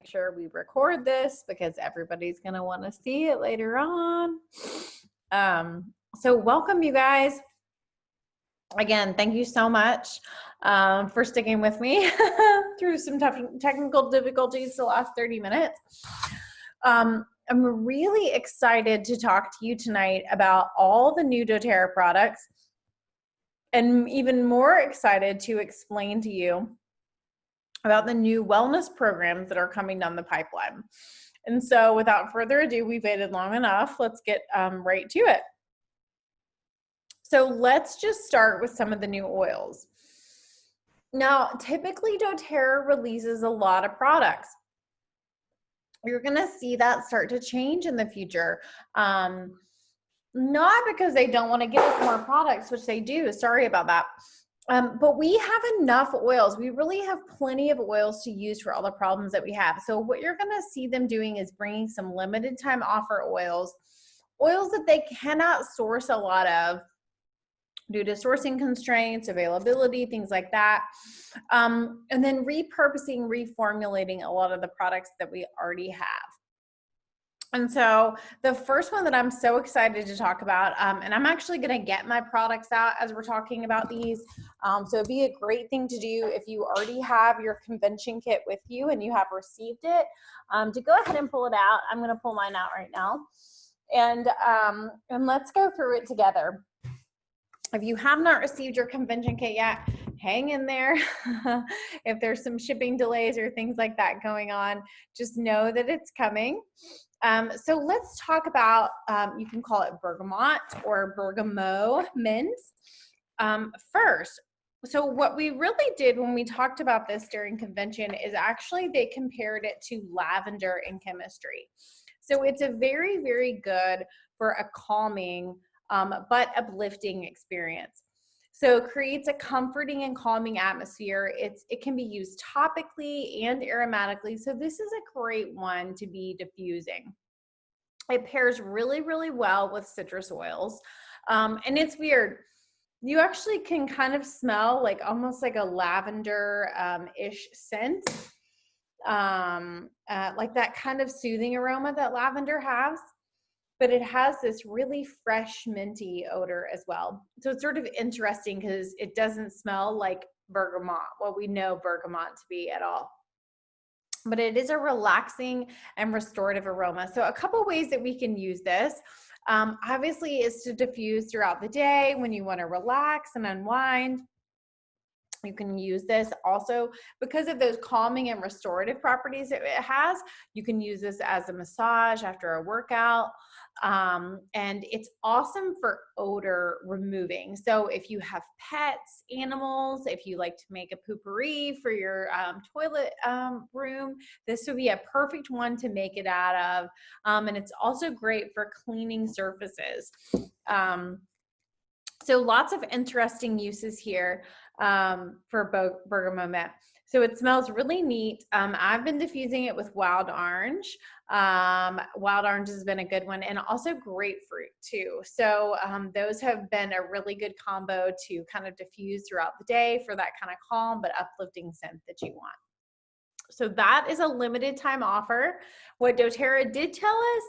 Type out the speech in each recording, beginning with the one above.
sure we record this because everybody's going to want to see it later on. So welcome, you guys. Again, thank you so much for sticking with me through some tough technical difficulties the last 30 minutes. I'm really excited to talk to you tonight about all the new Doterra products, and even more excited to explain to you about the new wellness programs that are coming down the pipeline. And so without further ado, we've waited long enough. Let's get right to it. So let's just start with some of the new oils. Now, typically Doterra releases a lot of products. You're gonna see that start to change in the future. Not because they don't want to give us more products, which they do, sorry about that. But we have enough oils. We really have plenty of oils to use for all the problems that we have. So what you're gonna see them doing is bringing some limited time offer oils that they cannot source a lot of due to sourcing constraints, availability, things like that. And then repurposing, reformulating a lot of the products that we already have. And so the first one that I'm so excited to talk about, and I'm actually going to get my products out as we're talking about these. So it'd be a great thing to do if you already have your convention kit with you and you have received it, to go ahead and pull it out. I'm going to pull mine out right now. And let's go through it together. If you have not received your convention kit yet, hang in there. If there's some shipping delays or things like that going on, just know that it's coming. So let's talk about, you can call it bergamot or bergamot mint first. So what we really did when we talked about this during convention is actually they compared it to lavender in chemistry. So it's a very, very good for a calming but uplifting experience. So it creates a comforting and calming atmosphere. It can be used topically and aromatically. So this is a great one to be diffusing. It pairs really, really well with citrus oils. And it's weird. You actually can kind of smell like almost like a lavender-ish scent. Like that kind of soothing aroma that lavender has. But it has this really fresh minty odor as well. So it's sort of interesting because it doesn't smell like bergamot, what we know bergamot to be at all. But it is a relaxing and restorative aroma. So a couple ways that we can use this, obviously, is to diffuse throughout the day when you want to relax and unwind. You can use this also because of those calming and restorative properties that it has. You can use this as a massage after a workout. And it's awesome for odor removing. So if you have pets, animals, if you like to make a poopery for your toilet room, this would be a perfect one to make it out of. And it's also great for cleaning surfaces. So lots of interesting uses here for bergamot mint. So it smells really neat. I've been diffusing it with wild orange. Wild orange has been a good one, and also grapefruit too. So those have been a really good combo to kind of diffuse throughout the day for that kind of calm but uplifting scent that you want. So that is a limited time offer. What Doterra did tell us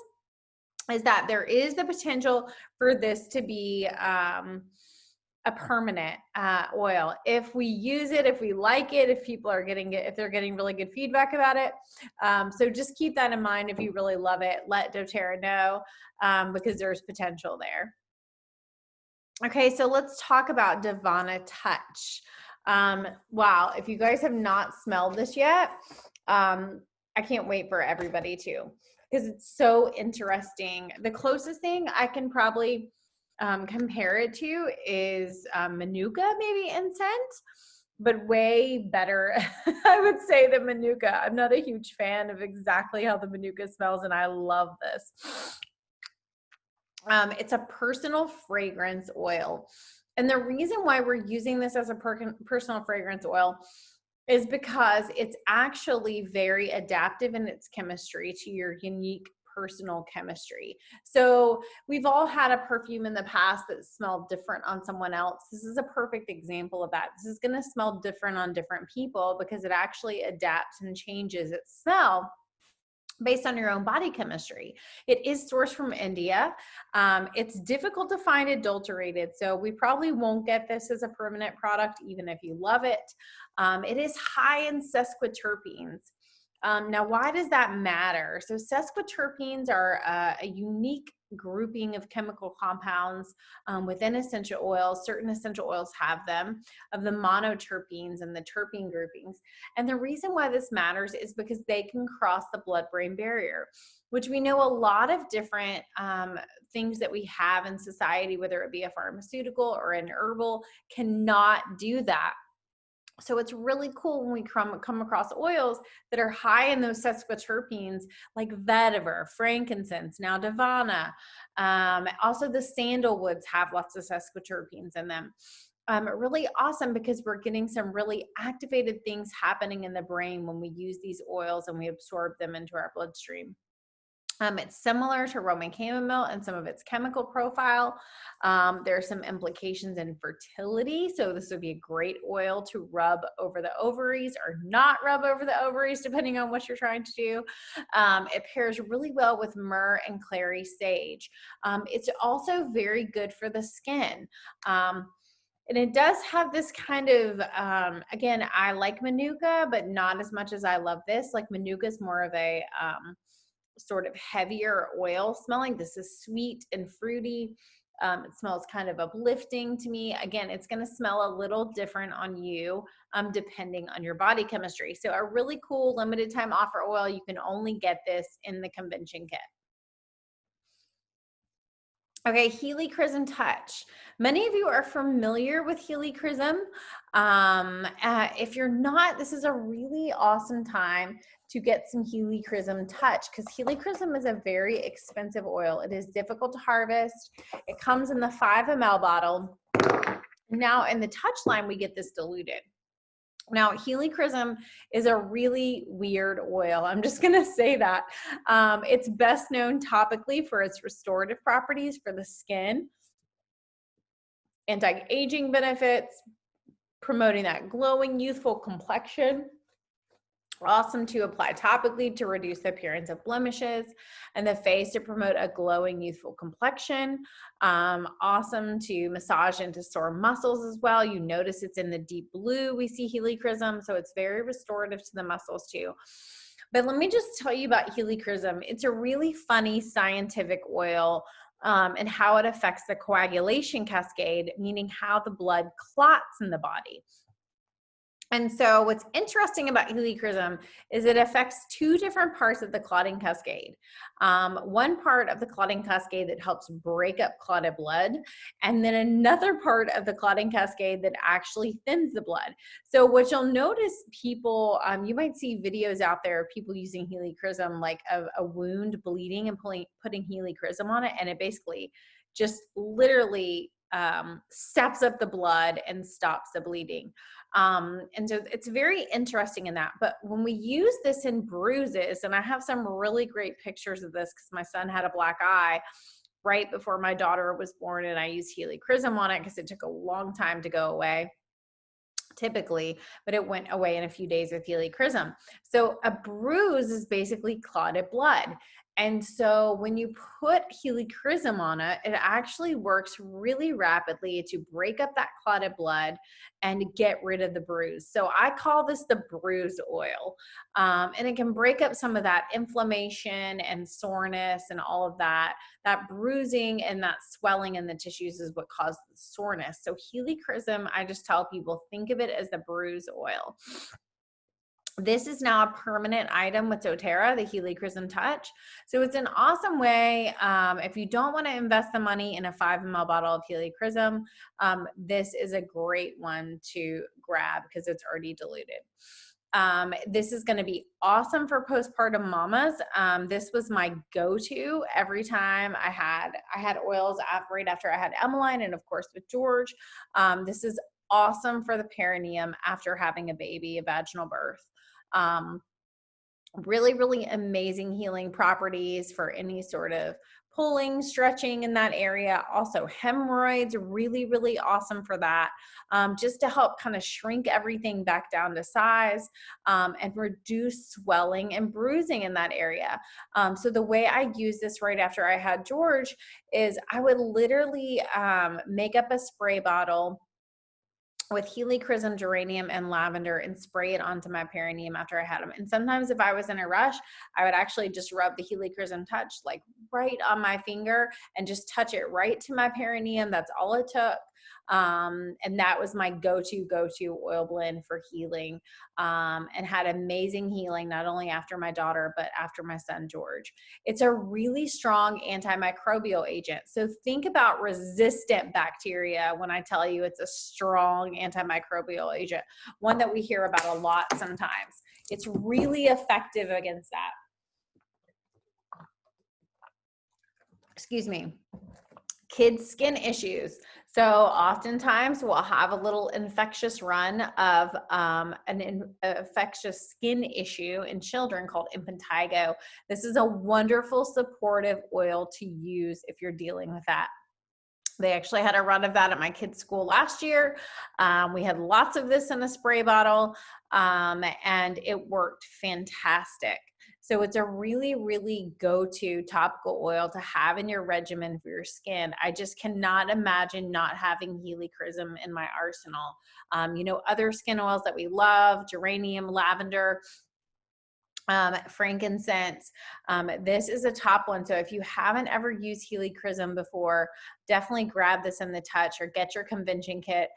is that there is the potential for this to be a permanent oil. If we use it, if we like it, if people are getting it, if they're getting really good feedback about it. So just keep that in mind. If you really love it, let Doterra know because there's potential there. Okay, so let's talk about Divana Touch. Wow, if you guys have not smelled this yet, I can't wait for everybody to, because it's so interesting. The closest thing I can probably compare it to is Manuka, maybe in scent, but way better, I would say, than Manuka. I'm not a huge fan of exactly how the Manuka smells, and I love this. It's a personal fragrance oil. And the reason why we're using this as a personal fragrance oil is because it's actually very adaptive in its chemistry to your unique personal chemistry. So we've all had a perfume in the past that smelled different on someone else. This is a perfect example of that. This is going to smell different on different people because it actually adapts and changes its smell based on your own body chemistry. It is sourced from India. It's difficult to find adulterated, so we probably won't get this as a permanent product, even if you love it. It is high in sesquiterpenes. Now, why does that matter? So sesquiterpenes are a unique grouping of chemical compounds within essential oils. Certain essential oils have them, of the monoterpenes and the terpene groupings. And the reason why this matters is because they can cross the blood-brain barrier, which we know a lot of different things that we have in society, whether it be a pharmaceutical or an herbal, cannot do that. So it's really cool when we come across oils that are high in those sesquiterpenes, like vetiver, frankincense, now divana. Also the sandalwoods have lots of sesquiterpenes in them. Really awesome because we're getting some really activated things happening in the brain when we use these oils and we absorb them into our bloodstream. It's similar to Roman chamomile and some of its chemical profile. There are some implications in fertility. So this would be a great oil to rub over the ovaries or not rub over the ovaries, depending on what you're trying to do. It pairs really well with myrrh and clary sage. It's also very good for the skin. And it does have this kind of, again, I like manuka, but not as much as I love this. Like manuka is more of a sort of heavier oil smelling. This is sweet and fruity. It smells kind of uplifting to me. Again, it's going to smell a little different on you depending on your body chemistry. So a really cool limited time offer oil. You can only get this in the convention kit. Okay, Helichrysum Touch. Many of you are familiar with Helichrysum. If you're not, this is a really awesome time to get some Helichrysum Touch because Helichrysum is a very expensive oil. It is difficult to harvest. It comes in the 5 ml bottle. Now in the Touch line, we get this diluted. Now, Helichrysum is a really weird oil. I'm just going to say that. It's best known topically for its restorative properties for the skin, anti-aging benefits, promoting that glowing, youthful complexion. Awesome to apply topically to reduce the appearance of blemishes, and the face to promote a glowing, youthful complexion. Awesome to massage into sore muscles as well. You notice it's in the deep blue. We see Helichrysum, so it's very restorative to the muscles too. But let me just tell you about Helichrysum. It's a really funny scientific oil and how it affects the coagulation cascade, meaning how the blood clots in the body. And so what's interesting about Helichrysum is it affects 2 different parts of the clotting cascade. One part of the clotting cascade that helps break up clotted blood, and then another part of the clotting cascade that actually thins the blood. So what you'll notice people, you might see videos out there of people using Helichrysum, like a wound bleeding and putting Helichrysum on it, and it basically just literally steps up the blood and stops the bleeding. And so it's very interesting in that. But when we use this in bruises, and I have some really great pictures of this because my son had a black eye right before my daughter was born, and I used Helichrysum on it because it took a long time to go away typically, but it went away in a few days with Helichrysum. So a bruise is basically clotted blood. And so when you put Helichrysum on it, it actually works really rapidly to break up that clotted blood and get rid of the bruise. So I call this the bruise oil. And it can break up some of that inflammation and soreness and all of that. That bruising and that swelling in the tissues is what causes the soreness. So Helichrysum, I just tell people, think of it as the bruise oil. This is now a permanent item with Doterra, the Helichrysum Touch. So it's an awesome way, if you don't want to invest the money in a 5 ml bottle of Helichrysum, this is a great one to grab because it's already diluted. This is going to be awesome for postpartum mamas. This was my go-to every time I had oils right after I had Emmeline, and of course with George. This is awesome for the perineum after having a baby, a vaginal birth. Really, really amazing healing properties for any sort of pulling, stretching in that area. Also hemorrhoids, really, really awesome for that. Just to help kind of shrink everything back down to size, and reduce swelling and bruising in that area. So the way I use this right after I had George is I would literally make up a spray bottle with Helichrysum, geranium, and lavender and spray it onto my perineum after I had them. And sometimes if I was in a rush, I would actually just rub the Helichrysum touch like right on my finger and just touch it right to my perineum. That's all it took. And that was my go-to oil blend for healing, and had amazing healing, not only after my daughter, but after my son, George. It's a really strong antimicrobial agent. So think about resistant bacteria when I tell you it's a strong antimicrobial agent, one that we hear about a lot sometimes. It's really effective against that. Excuse me. Kids' skin issues. So oftentimes we'll have a little infectious run of an infectious skin issue in children called impetigo. This is a wonderful supportive oil to use if you're dealing with that. They actually had a run of that at my kids' school last year. We had lots of this in a spray bottle, and it worked fantastic. So it's a really, really go-to topical oil to have in your regimen for your skin. I just cannot imagine not having Helichrysum in my arsenal. You know, other skin oils that we love, geranium, lavender, frankincense. This is a top one. So if you haven't ever used Helichrysum before, definitely grab this in the touch or get your convention kit,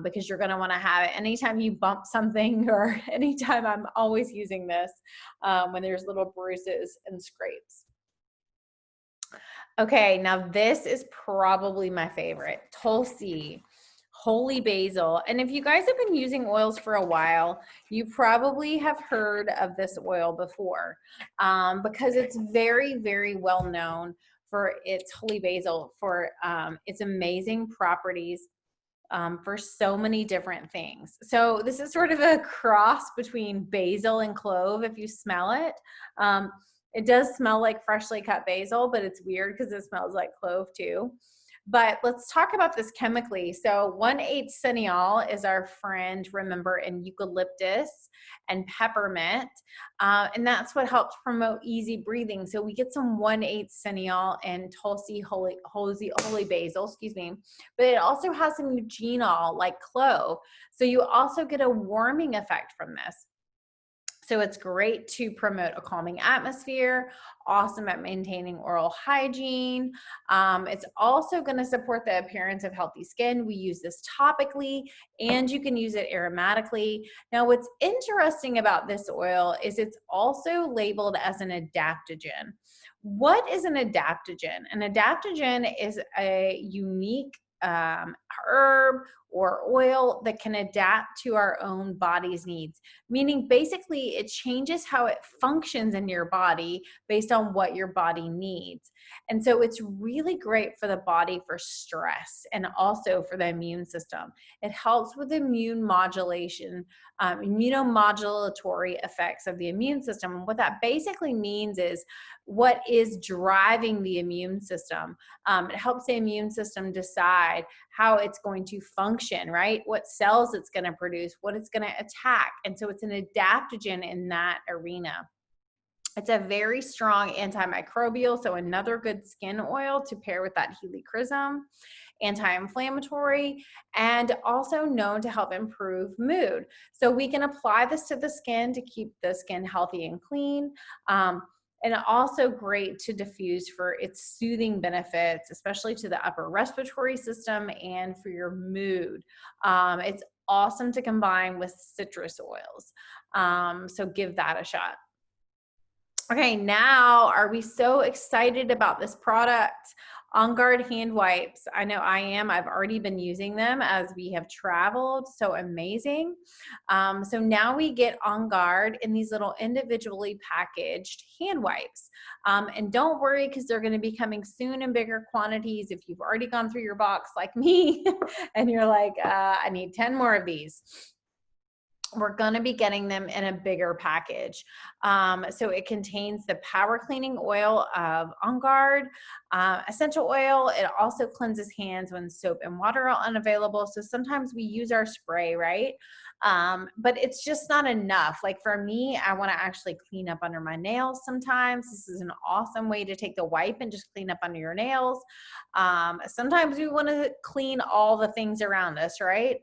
because you're going to want to have it anytime you bump something, or anytime. I'm always using this when there's little bruises and scrapes. Okay, now this is probably my favorite, Tulsi. Holy basil. And if you guys have been using oils for a while, you probably have heard of this oil before, because it's very, very well known for its holy basil, for its amazing properties for so many different things. So this is sort of a cross between basil and clove if you smell it. It does smell like freshly cut basil, but it's weird because it smells like clove too. But let's talk about this chemically. So 1,8 cineol is our friend, remember, in eucalyptus and peppermint. And that's what helps promote easy breathing. So we get some 1,8 cineol and Tulsi holy basil, excuse me. But it also has some eugenol like clove. So you also get a warming effect from this. So it's great to promote a calming atmosphere, awesome at maintaining oral hygiene. It's also going to support the appearance of healthy skin. We use this topically, and you can use it aromatically. Now, what's interesting about this oil is it's also labeled as an adaptogen. What is an adaptogen? An adaptogen is a unique herb or oil that can adapt to our own body's needs, meaning basically it changes how it functions in your body based on what your body needs. And so it's really great for the body for stress and also for the immune system. It helps with immune modulation, immunomodulatory effects of the immune system. And what that basically means is what is driving the immune system. It helps the immune system decide how it's going to function, right? What cells it's going to produce, what it's going to attack. And so it's an adaptogen in that arena. It's a very strong antimicrobial, so another good skin oil to pair with that Helichrysum, anti-inflammatory, and also known to help improve mood. So we can apply this to the skin to keep the skin healthy and clean. And also great to diffuse for its soothing benefits, especially to the upper respiratory system and for your mood. It's awesome to combine with citrus oils. So give that a shot. Okay, now are we so excited about this product? On Guard hand wipes. I know I am. I've already been using them as we have traveled. So amazing. So now we get On Guard in these little individually packaged hand wipes. And don't worry, because they're going to be coming soon in bigger quantities. If you've already gone through your box like me and you're like, I need 10 more of these. we're going to be getting them in a bigger package. So it contains the power cleaning oil of On Guard, essential oil. It also cleanses hands when soap and water are unavailable. So sometimes we use our spray, right? But it's just not enough. Like for me, I want to actually clean up under my nails sometimes. This is an awesome way to take the wipe and just clean up under your nails. Sometimes we want to clean all the things around us, right?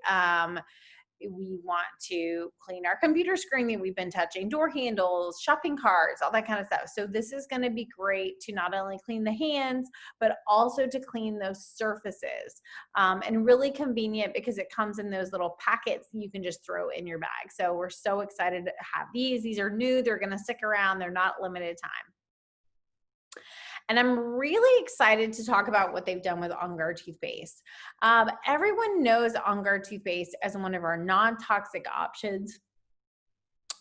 We want to clean our computer screen that we've been touching, door handles, shopping carts, all that kind of stuff. So this is going to be great to not only clean the hands, but also to clean those surfaces. And really convenient because it comes in those little packets that you can just throw in your bag. So we're so excited to have these. These are new. They're going to stick around. They're not limited time. And I'm really excited to talk about what they've done with On Guard toothpaste. Everyone knows On Guard toothpaste as one of our non-toxic options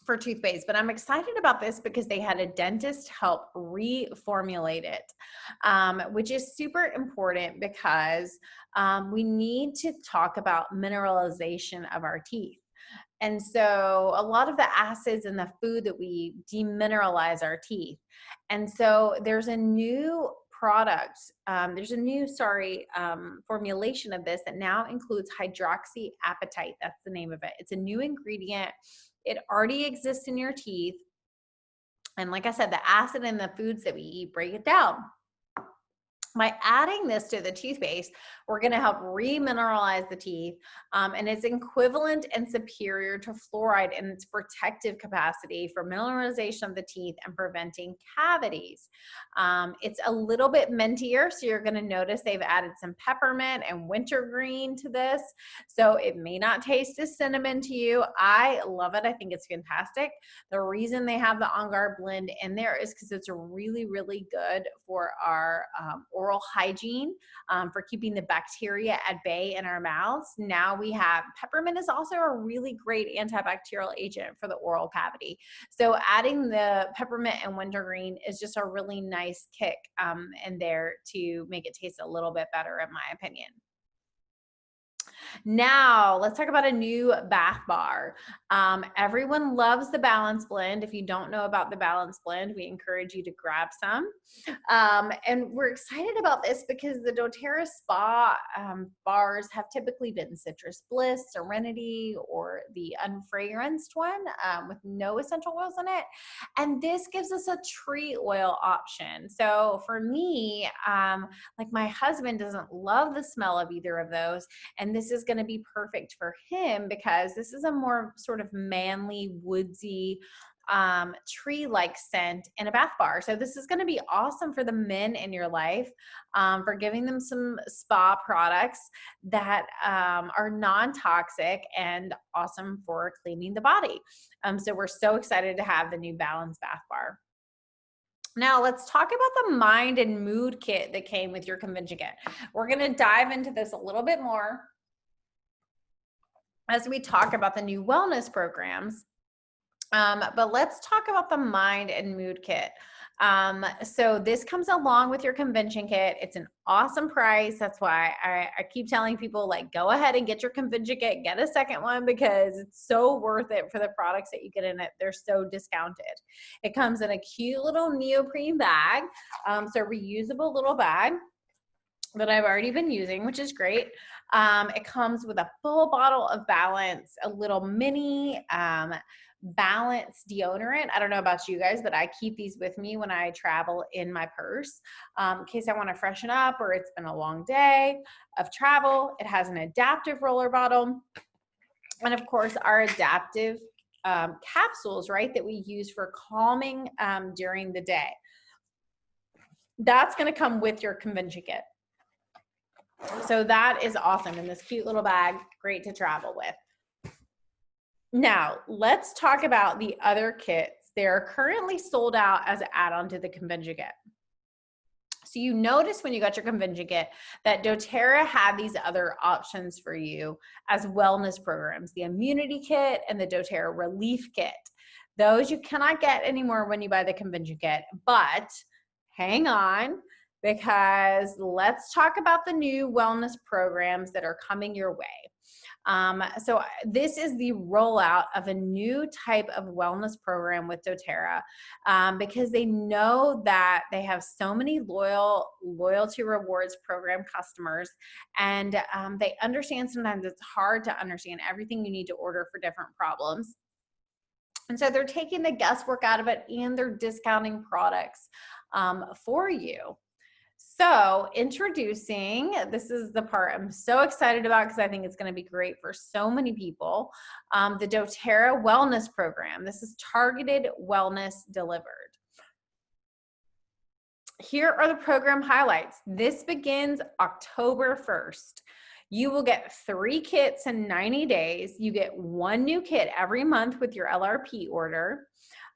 for toothpaste, but I'm excited about this because they had a dentist help reformulate it, which is super important because we need to talk about mineralization of our teeth. And so a lot of the acids in the food that we demineralize our teeth. And so there's a new product, formulation of this that now includes hydroxyapatite. That's the name of it. It's a new ingredient. It already exists in your teeth. And like I said, the acid in the foods that we eat break it down. By adding this to the toothpaste, we're going to help remineralize the teeth, and it's equivalent and superior to fluoride in its protective capacity for mineralization of the teeth and preventing cavities. It's a little bit mintier, so you're going to notice they've added some peppermint and wintergreen to this, so it may not taste as cinnamon to you. I love it. I think it's fantastic. The reason they have the On Guard blend in there is because it's really, really good for our oral hygiene, for keeping the bacteria at bay in our mouths. Now we have peppermint is also a really great antibacterial agent for the oral cavity. So adding the peppermint and wintergreen is just a really nice kick in there to make it taste a little bit better, in my opinion. Now, let's talk about a new bath bar. Everyone loves the Balance Blend. If you don't know about the Balance Blend, we encourage you to grab some. And we're excited about this because the Doterra Spa bars have typically been Citrus Bliss, Serenity, or the unfragranced one with no essential oils in it. And this gives us a tree oil option. So for me, like my husband doesn't love the smell of either of those. And this is going to be perfect for him because this is a more sort of manly, woodsy, tree-like scent in a bath bar. So this is going to be awesome for the men in your life, for giving them some spa products that are non-toxic and awesome for cleaning the body. So we're so excited to have the new Balance Bath Bar. Now let's talk about the mind and mood kit that came with your convention kit. We're going to dive into this a little bit more as we talk about the new wellness programs. But let's talk about the mind and mood kit. So this comes along with your convention kit. It's an awesome price. That's why I keep telling people, like, go ahead and get your convention kit, get a second one because it's so worth it for the products that you get in it. They're so discounted. It comes in a cute little neoprene bag. So reusable little bag that I've already been using, which is great. It comes with a full bottle of Balance, a little mini Balance deodorant. I don't know about you guys, but I keep these with me when I travel in my purse in case I want to freshen up or it's been a long day of travel. It has an adaptive roller bottle. And of course, our adaptive capsules, right, that we use for calming during the day. That's going to come with your convention kit. So that is awesome in this cute little bag, great to travel with. Now, let's talk about the other kits. They're currently sold out as an add-on to the convention kit. So you notice when you got your convention kit that doTERRA had these other options for you as wellness programs, the immunity kit and the doTERRA relief kit. Those you cannot get anymore when you buy the convention kit, but hang on, because let's talk about the new wellness programs that are coming your way. So this is the rollout of a new type of wellness program with Doterra, because they know that they have so many loyalty rewards program customers, and they understand sometimes it's hard to understand everything you need to order for different problems. And so they're taking the guesswork out of it, and they're discounting products for you. So introducing, this is the part I'm so excited about because I think it's going to be great for so many people, the Doterra Wellness Program. This is targeted wellness delivered. Here are the program highlights. This begins October 1st. You will get 3 kits in 90 days. You get 1 new kit every month with your LRP order.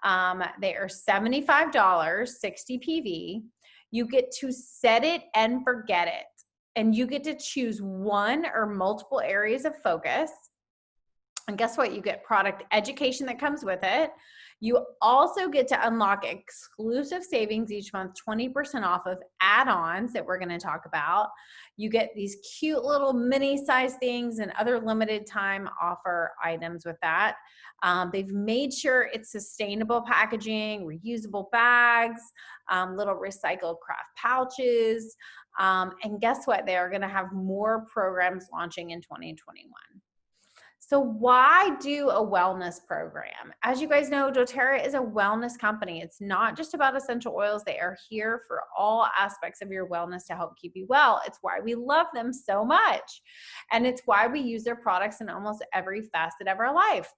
They are $75, 60 PV. You get to set it and forget it. And you get to choose 1 or multiple areas of focus. And guess what? You get product education that comes with it. You also get to unlock exclusive savings each month, 20% off of add-ons that we're going to talk about. You get these cute little mini size things and other limited time offer items with that. They've made sure it's sustainable packaging, reusable bags, little recycled craft pouches. And guess what? They are going to have more programs launching in 2021. So why do a wellness program? As you guys know, Doterra is a wellness company. It's not just about essential oils. They are here for all aspects of your wellness to help keep you well. It's why we love them so much. And it's why we use their products in almost every facet of our life.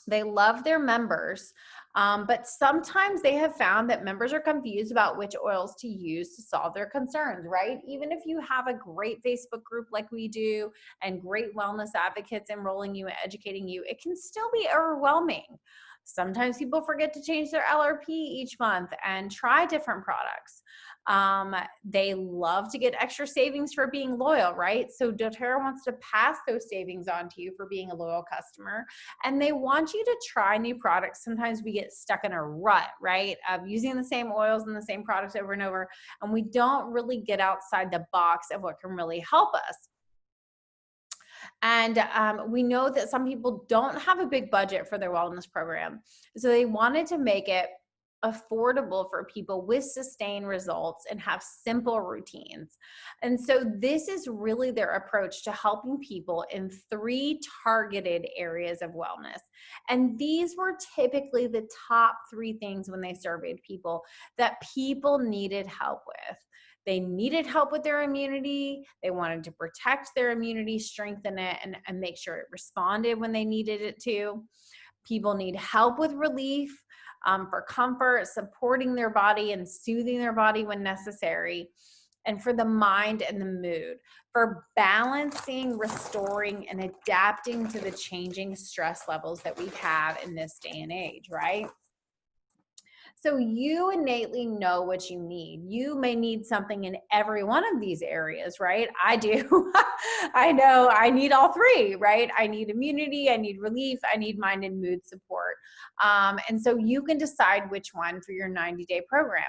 They love their members, but sometimes they have found that members are confused about which oils to use to solve their concerns, right? Even if you have a great Facebook group like we do and great wellness advocates enrolling you and educating you, it can still be overwhelming. Sometimes people forget to change their LRP each month and try different products. They love to get extra savings for being loyal, right? So Doterra wants to pass those savings on to you for being a loyal customer, and they want you to try new products. Sometimes we get stuck in a rut, right, of using the same oils and the same products over and over, and we don't really get outside the box of what can really help us. And we know that some people don't have a big budget for their wellness program, so they wanted to make it affordable for people with sustained results and have simple routines. And so this is really their approach to helping people in 3 targeted areas of wellness. And these were typically the top 3 things when they surveyed people that people needed help with. They needed help with their immunity. They wanted to protect their immunity, strengthen it, and make sure it responded when they needed it to. People need help with relief, for comfort, supporting their body and soothing their body when necessary, and for the mind and the mood, for balancing, restoring, and adapting to the changing stress levels that we have in this day and age, right? So you innately know what you need. You may need something in every one of these areas, right? I do. I know I need all 3, right? I need immunity, I need relief, I need mind and mood support. And so you can decide which one for your 90-day program.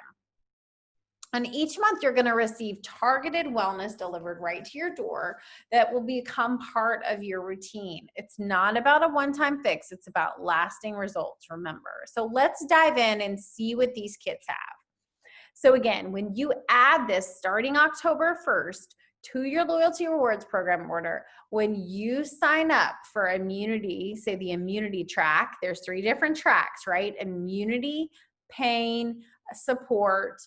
And each month you're going to receive targeted wellness delivered right to your door that will become part of your routine. It's not about a one-time fix. It's about lasting results, remember. So let's dive in and see what these kits have. So again, when you add this starting October 1st to your loyalty rewards program order, when you sign up for immunity, say the immunity track, there's 3 different tracks, right? Immunity, pain, support,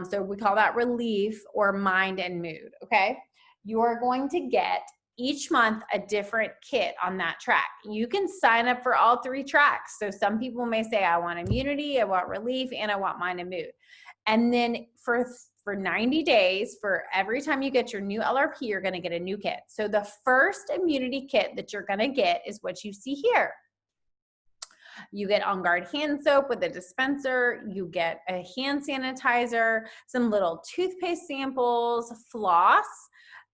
so we call that relief, or mind and mood, okay? You are going to get each month a different kit on that track. You can sign up for all 3 tracks. So some people may say, I want immunity, I want relief, and I want mind and mood. And then for 90 days, for every time you get your new LRP, you're gonna get a new kit. So the first immunity kit that you're gonna get is what you see here. You get On Guard hand soap with a dispenser, you get a hand sanitizer, some little toothpaste samples, floss,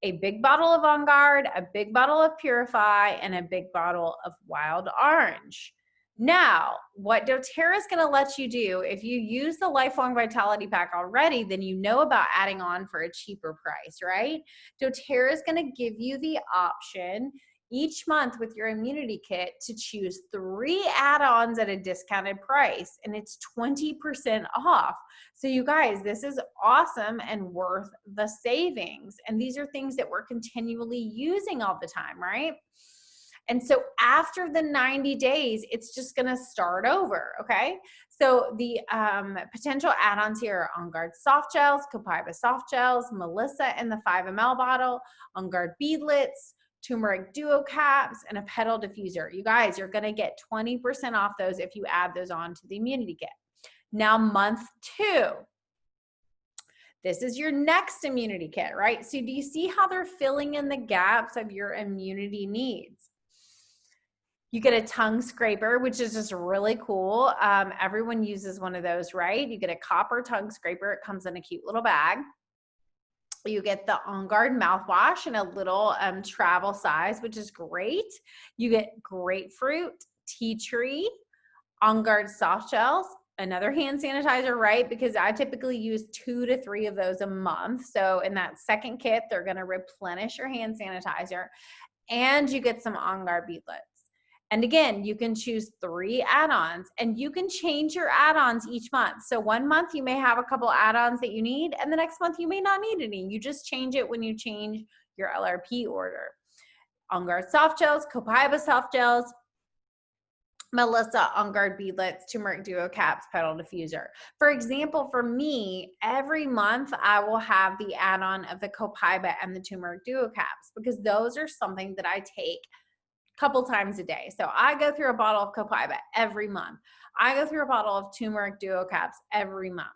a big bottle of On Guard, a big bottle of Purify, and a big bottle of Wild Orange. Now, what Doterra is going to let you do, if you use the Lifelong Vitality Pack already, then you know about adding on for a cheaper price, right? Doterra is going to give you the option each month with your immunity kit to choose 3 add-ons at a discounted price, and it's 20% off. So you guys, this is awesome and worth the savings. And these are things that we're continually using all the time, right? And so after the 90 days, it's just going to start over. Okay. So the potential add-ons here are On Guard soft gels, Copaiba soft gels, Melissa in the 5 ml bottle, On Guard beadlets, turmeric duo caps, and a petal diffuser. You guys, you're going to get 20% off those if you add those on to the immunity kit. Now, month 2. This is your next immunity kit, right? So do you see how they're filling in the gaps of your immunity needs? You get a tongue scraper, which is just really cool. Everyone uses one of those, right? You get a copper tongue scraper. It comes in a cute little bag. You get the On Guard mouthwash in a little travel size, which is great. You get grapefruit, tea tree, On Guard soft gels, another hand sanitizer, right? Because I typically use 2 to 3 of those a month. So in that second kit, they're going to replenish your hand sanitizer, and you get some On Guard beadlets. And again, you can choose 3 add-ons, and you can change your add-ons each month. So one month you may have a couple add-ons that you need, and the next month you may not need any. You just change it when you change your LRP order. On Guard soft gels, Copaiba soft gels, Melissa On Guard beadlets, turmeric duo caps, petal diffuser. For example, for me, every month I will have the add-on of the Copaiba and the turmeric duo caps, because those are something that I take couple times a day. So I go through a bottle of Copaiba every month. I go through a bottle of turmeric duo caps every month.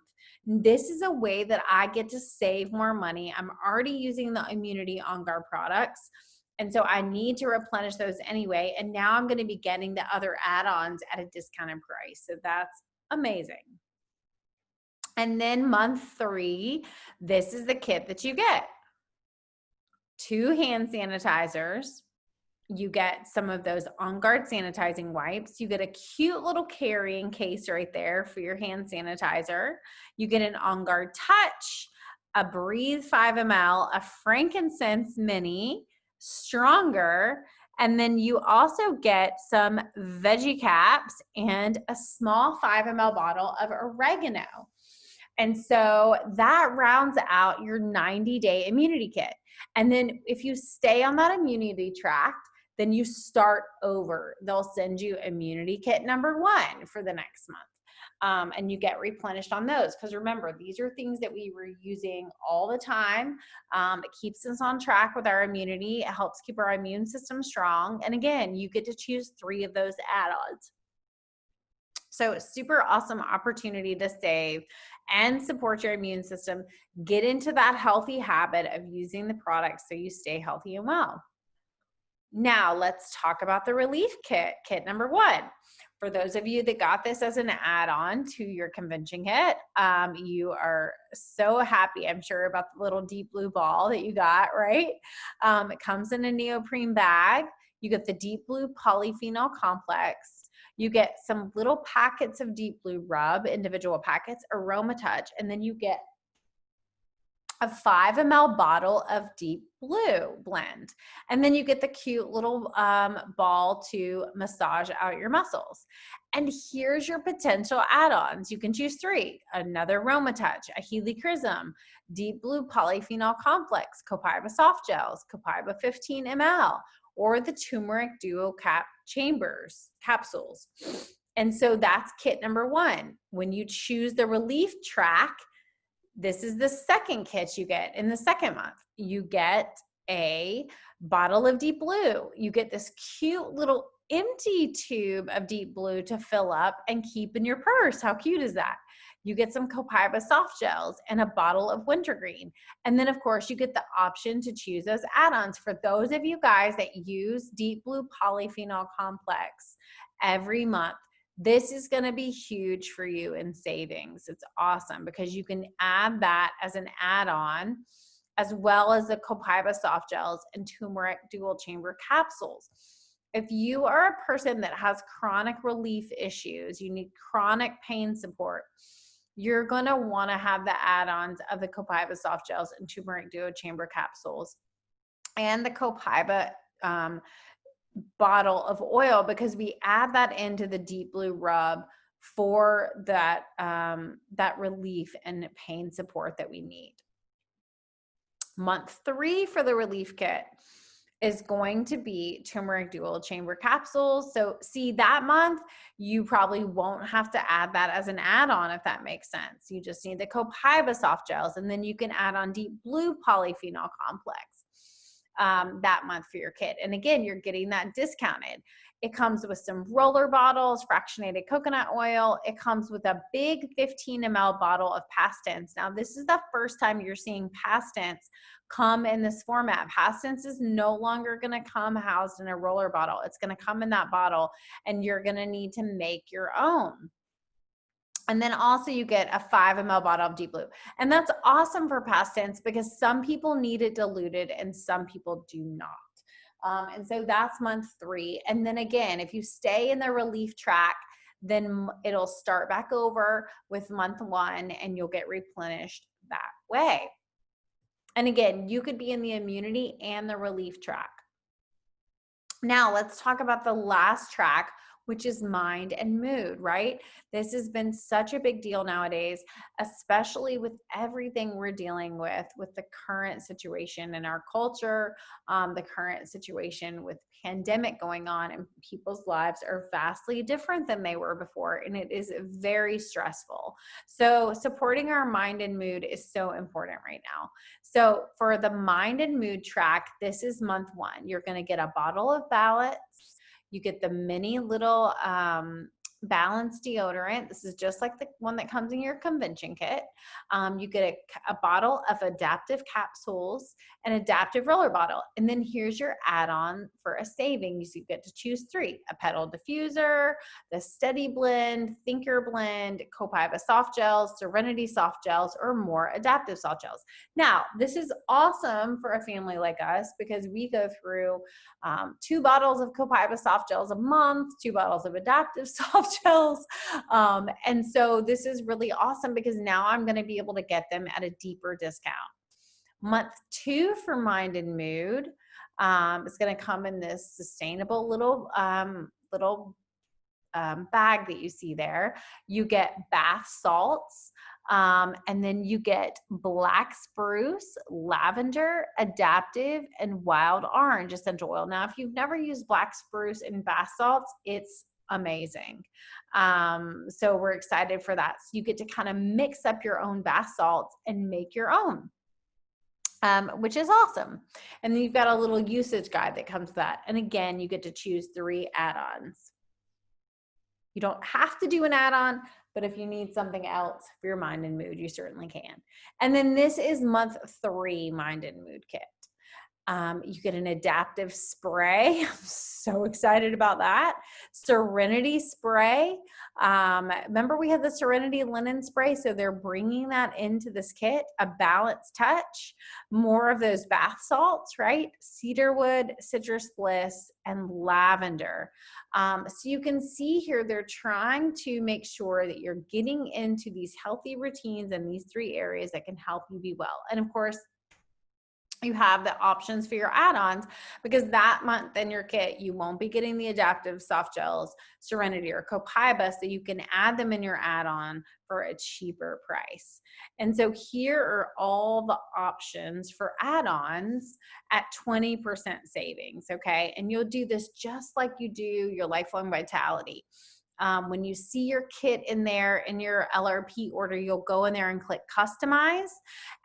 This is a way that I get to save more money. I'm already using the Immunity On Guard products, and so I need to replenish those anyway. And now I'm going to be getting the other add-ons at a discounted price. So that's amazing. And then month 3, this is the kit that you get. 2 hand sanitizers. You get some of those On Guard sanitizing wipes. You get a cute little carrying case right there for your hand sanitizer. You get an On Guard Touch, a Breathe 5 ml, a frankincense mini, stronger, and then you also get some veggie caps and a small 5 ml bottle of oregano. And so that rounds out your 90-day immunity kit. And then if you stay on that immunity track, then you start over. They'll send you immunity kit number 1 for the next month. And you get replenished on those. Because remember, these are things that we were using all the time. It keeps us on track with our immunity. It helps keep our immune system strong. And again, you get to choose 3 of those add-ons. So super awesome opportunity to save and support your immune system. Get into that healthy habit of using the products so you stay healthy and well. Now let's talk about the relief kit, kit number 1. For those of you that got this as an add-on to your convention kit, you are so happy, I'm sure, about the little deep blue ball that you got, right? It comes in a neoprene bag. You get the deep blue polyphenol complex. You get some little packets of deep blue rub, individual packets, aroma touch, and then you get a 5 ml bottle of deep blue blend. And then you get the cute little ball to massage out your muscles. And here's your potential add-ons. You can choose 3, another aroma touch, a Helichrysum, deep blue polyphenol complex, Copaiba soft gels, Copaiba 15 ml, or the turmeric duo cap capsules. And so that's kit number 1. When you choose the relief track, this is the second kit you get in the second month. You get a bottle of deep blue. You get this cute little empty tube of deep blue to fill up and keep in your purse. How cute is that? You get some Copaiba soft gels and a bottle of wintergreen. And then of course you get the option to choose those add-ons. For those of you guys that use deep blue polyphenol complex every month, this is going to be huge for you in savings. It's awesome because you can add that as an add-on, as well as the Copaiba soft gels and turmeric dual chamber capsules. If you are a person that has chronic relief issues, you need chronic pain support, you're going to want to have the add-ons of the Copaiba soft gels and turmeric duo chamber capsules and the Copaiba bottle of oil because we add that into the deep blue rub for that, that relief and pain support that we need. Month 3 for the relief kit is going to be turmeric dual chamber capsules. So see, that month, you probably won't have to add that as an add-on, if that makes sense. You just need the copaiba soft gels, and then you can add on deep blue polyphenol complex that month for your kit. And again, you're getting that discounted. It comes with some roller bottles, fractionated coconut oil. It comes with a big 15 ml bottle of Pastance. Now, this is the first time you're seeing Pastance come in this format. Pastance is no longer going to come housed in a roller bottle. It's going to come in that bottle, and you're going to need to make your own. And then also you get a 5 ml bottle of Deep Blue. And that's awesome for Pastance because some people need it diluted and some people do not. And so that's month 3. And then again, if you stay in the relief track, then it'll start back over with month 1 and you'll get replenished that way. And again, you could be in the immunity and the relief track. Now let's talk about the last track, which is mind and mood, right? This has been such a big deal nowadays, especially with everything we're dealing with the current situation in our culture, the current situation with pandemic going on, and people's lives are vastly different than they were before, and it is very stressful. So supporting our mind and mood is so important right now. So for the mind and mood track, this is month 1. You're going to get a bottle of Balance. You get the mini little Balance deodorant. This is just like the one that comes in your convention kit. You get a bottle of adaptive capsules, an adaptive roller bottle. And then here's your add-on for a savings. You get to choose 3, a pedal diffuser, the Steady Blend, Thinker Blend, copaiba soft gels, Serenity soft gels, or more adaptive soft gels. Now, this is awesome for a family like us because we go through 2 bottles of copaiba soft gels a month, 2 bottles of adaptive soft gels. And so this is really awesome because now I'm going to be able to get them at a deeper discount. Month 2 for mind and mood is going to come in this sustainable little bag that you see there. You get bath salts. And then you get black spruce, lavender, adaptive, and wild orange essential oil. Now, if you've never used black spruce in bath salts, it's amazing. So we're excited for that. So you get to kind of mix up your own bath salts and make your own, which is awesome. And then you've got a little usage guide that comes with that. And again, you get to choose 3 add-ons. You don't have to do an add-on, but if you need something else for your mind and mood, you certainly can. And then this is month 3 mind and mood kit. You get an adaptive spray. I'm so excited about that. Serenity Spray. Remember we had the Serenity linen spray, so they're bringing that into this kit. A balanced touch, more of those bath salts, right? Cedarwood, citrus bliss, and lavender. So you can see here they're trying to make sure that you're getting into these healthy routines in these 3 areas that can help you be well. And of course, you have the options for your add-ons because that month in your kit, you won't be getting the adaptive soft gels, Serenity or copaiba, so you can add them in your add-on for a cheaper price. And so here are all the options for add-ons at 20% savings, okay? And you'll do this just like you do your Lifelong Vitality. When you see your kit in there in your LRP order, you'll go in there and click customize,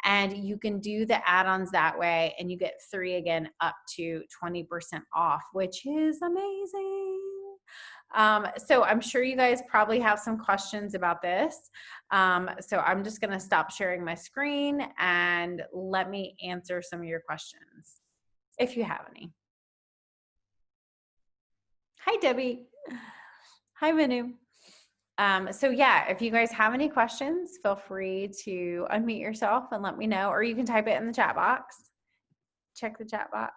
and you can do the add-ons that way, and you get 3 again up to 20% off, which is amazing. So I'm sure you guys probably have some questions about this. So I'm just going to stop sharing my screen and let me answer some of your questions if you have any. Hi, Debbie. Hi, Manu. So yeah, if you guys have any questions, feel free to unmute yourself and let me know, or you can type it in the chat box. Check the chat box.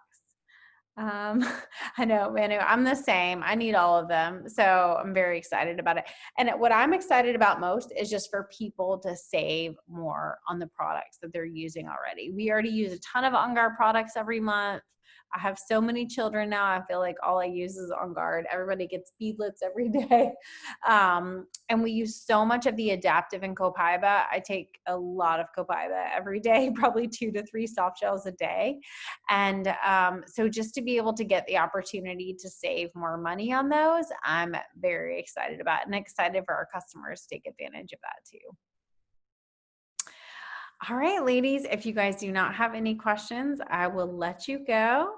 I know, Manu, I'm the same. I need all of them. So I'm very excited about it. And what I'm excited about most is just for people to save more on the products that they're using already. We already use a ton of On Guard products every month. I have so many children now. I feel like all I use is On Guard. Everybody gets beadlets every day. And we use so much of the adaptive in Copaiba. I take a lot of Copaiba every day, probably 2 to 3 soft gels a day. And so just to be able to get the opportunity to save more money on those, I'm very excited about, and excited for our customers to take advantage of that too. All right, ladies, if you guys do not have any questions, I will let you go.